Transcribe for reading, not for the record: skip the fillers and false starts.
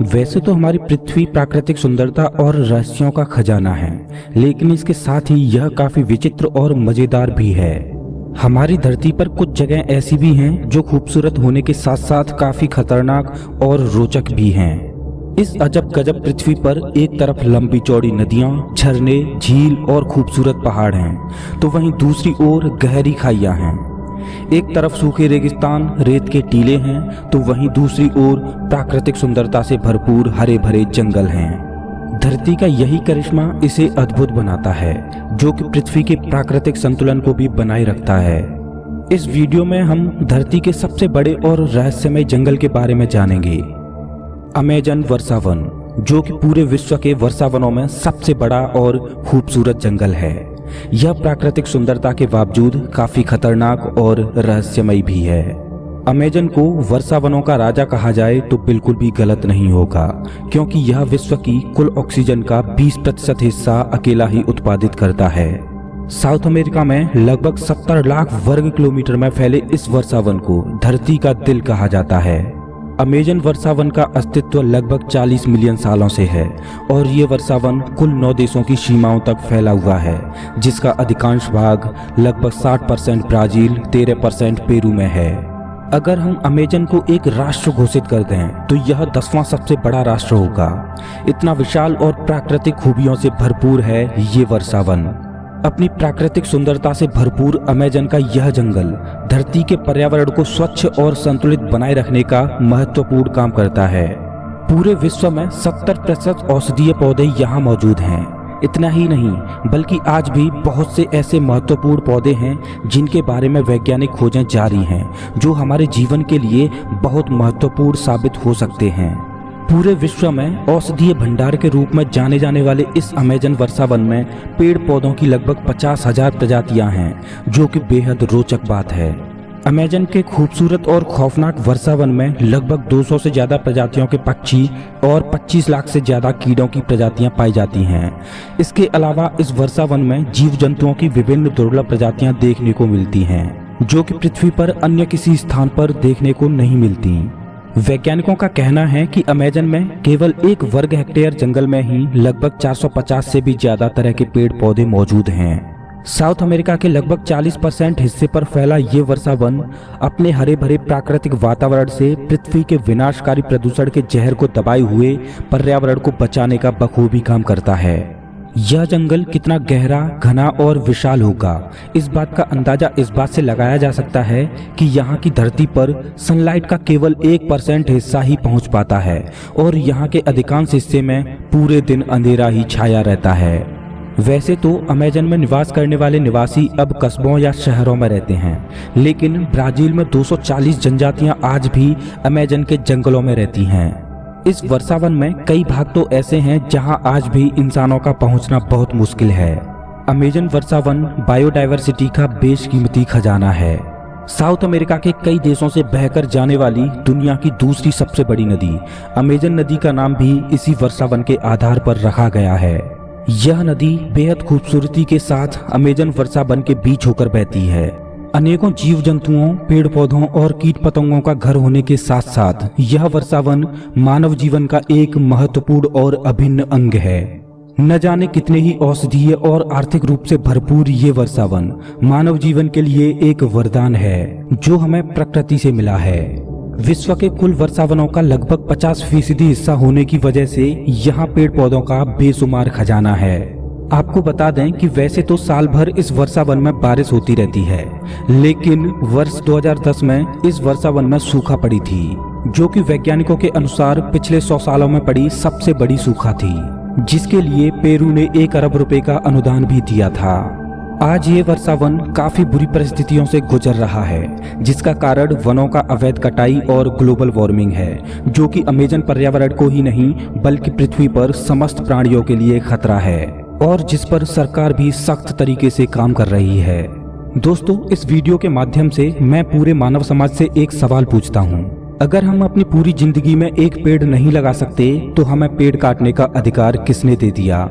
वैसे तो हमारी पृथ्वी प्राकृतिक सुंदरता और रहस्यों का खजाना है, लेकिन इसके साथ ही यह काफी विचित्र और मजेदार भी है। हमारी धरती पर कुछ जगह ऐसी भी हैं जो खूबसूरत होने के साथ साथ काफी खतरनाक और रोचक भी हैं। इस अजब गजब पृथ्वी पर एक तरफ लंबी चौड़ी नदियां, झरने, झील और खूबसूरत पहाड़ हैं, तो वहीं दूसरी ओर गहरी खाइयां हैं। एक तरफ सूखे रेगिस्तान, रेत के टीले हैं, तो वहीं दूसरी ओर प्राकृतिक सुंदरता से भरपूर हरे भरे जंगल हैं। धरती का यही करिश्मा इसे अद्भुत बनाता है, जो कि पृथ्वी के प्राकृतिक संतुलन को भी बनाए रखता है। इस वीडियो में हम धरती के सबसे बड़े और रहस्यमय जंगल के बारे में जानेंगे। अमेजन वर्षावन, जो कि पूरे विश्व के वर्षावनों में सबसे बड़ा और खूबसूरत जंगल है। यह प्राकृतिक सुंदरता के बावजूद काफी खतरनाक और रहस्यमय भी है। अमेजन को वर्षावनों का राजा कहा जाए तो बिल्कुल भी गलत नहीं होगा, क्योंकि यह विश्व की कुल ऑक्सीजन का 20% हिस्सा अकेला ही उत्पादित करता है। साउथ अमेरिका में लगभग 70 लाख वर्ग किलोमीटर में फैले इस वर्षावन को धरती का दिल कहा जाता है। अमेजन वर्षावन का अस्तित्व लगभग 40 मिलियन सालों से है और ये वर्षावन कुल 9 देशों की सीमाओं तक फैला हुआ है, जिसका अधिकांश भाग लगभग 60% ब्राजील, 13% पेरू में है। अगर हम अमेजन को एक राष्ट्र घोषित कर दें तो यह 10वां सबसे बड़ा राष्ट्र होगा। इतना विशाल और प्राकृतिक खूबियों से भरपूर है ये वर्षावन। अपनी प्राकृतिक सुंदरता से भरपूर अमेजन का यह जंगल धरती के पर्यावरण को स्वच्छ और संतुलित बनाए रखने का महत्वपूर्ण काम करता है। पूरे विश्व में 70% औषधीय पौधे यहाँ मौजूद हैं। इतना ही नहीं, बल्कि आज भी बहुत से ऐसे महत्वपूर्ण पौधे हैं जिनके बारे में वैज्ञानिक खोजें जारी हैं, जो हमारे जीवन के लिए बहुत महत्वपूर्ण साबित हो सकते हैं। पूरे विश्व में औषधीय भंडार के रूप में जाने जाने वाले इस अमेजन वर्षावन में पेड़ पौधों की लगभग 50,000 प्रजातियां हैं, जो कि बेहद रोचक बात है। अमेजन के खूबसूरत और खौफनाक वर्षावन में लगभग 200 से ज्यादा प्रजातियों के पक्षी और 25 लाख से ज्यादा कीड़ों की प्रजातियां पाई जाती हैं। इसके अलावा इस वर्षावन में जीव जंतुओं की विभिन्न दुर्लभ प्रजातियां देखने को मिलती हैं, जो कि पृथ्वी पर अन्य किसी स्थान पर देखने को नहीं मिलती। वैज्ञानिकों का कहना है कि अमेजन में केवल 1 वर्ग हेक्टेयर जंगल में ही लगभग 450 से भी ज्यादा तरह के पेड़ पौधे मौजूद हैं। साउथ अमेरिका के लगभग 40% हिस्से पर फैला ये वर्षावन अपने हरे भरे प्राकृतिक वातावरण से पृथ्वी के विनाशकारी प्रदूषण के जहर को दबाए हुए पर्यावरण को बचाने का बखूबी काम करता है। यह जंगल कितना गहरा, घना और विशाल होगा, इस बात का अंदाजा इस बात से लगाया जा सकता है कि यहाँ की धरती पर सनलाइट का केवल 1% हिस्सा ही पहुँच पाता है और यहाँ के अधिकांश हिस्से में पूरे दिन अंधेरा ही छाया रहता है। वैसे तो अमेजन में निवास करने वाले निवासी अब कस्बों या शहरों में रहते हैं, लेकिन ब्राजील में 240 जनजातियां आज भी अमेजन के जंगलों में रहती हैं। इस वर्षावन में कई भाग तो ऐसे हैं जहां आज भी इंसानों का पहुंचना बहुत मुश्किल है। अमेजन वर्षावन बायोडायवर्सिटी का बेशकीमती खजाना है। साउथ अमेरिका के कई देशों से बहकर जाने वाली दुनिया की दूसरी सबसे बड़ी नदी अमेजन नदी का नाम भी इसी वर्षावन के आधार पर रखा गया है। यह नदी बेहद खूबसूरती के साथ अमेजन वर्षावन के बीच होकर बहती है। अनेकों जीव जंतुओं, पेड़ पौधों और कीट पतंगों का घर होने के साथ साथ यह वर्षावन मानव जीवन का एक महत्वपूर्ण और अभिन्न अंग है। न जाने कितने ही औषधीय और आर्थिक रूप से भरपूर ये वर्षावन मानव जीवन के लिए एक वरदान है, जो हमें प्रकृति से मिला है। विश्व के कुल वर्षावनों का लगभग 50% हिस्सा होने की वजह से यहाँ पेड़ पौधों का बेशुमार खजाना है। आपको बता दें कि वैसे तो साल भर इस वर्षावन में बारिश होती रहती है, लेकिन वर्ष 2010 में इस वर्षावन में सूखा पड़ी थी, जो कि वैज्ञानिकों के अनुसार पिछले 100 सालों में पड़ी सबसे बड़ी सूखा थी, जिसके लिए पेरू ने 1 अरब रुपए का अनुदान भी दिया था। आज ये वर्षावन काफी बुरी परिस्थितियों से गुजर रहा है, जिसका कारण वनों का अवैध कटाई और ग्लोबल वार्मिंग है, जो कि अमेजन पर्यावरण को ही नहीं बल्कि पृथ्वी पर समस्त प्राणियों के लिए खतरा है और जिस पर सरकार भी सख्त तरीके से काम कर रही है। दोस्तों, इस वीडियो के माध्यम से मैं पूरे मानव समाज से एक सवाल पूछता हूँ। अगर हम अपनी पूरी जिंदगी में एक पेड़ नहीं लगा सकते तो हमें पेड़ काटने का अधिकार किसने दे दिया?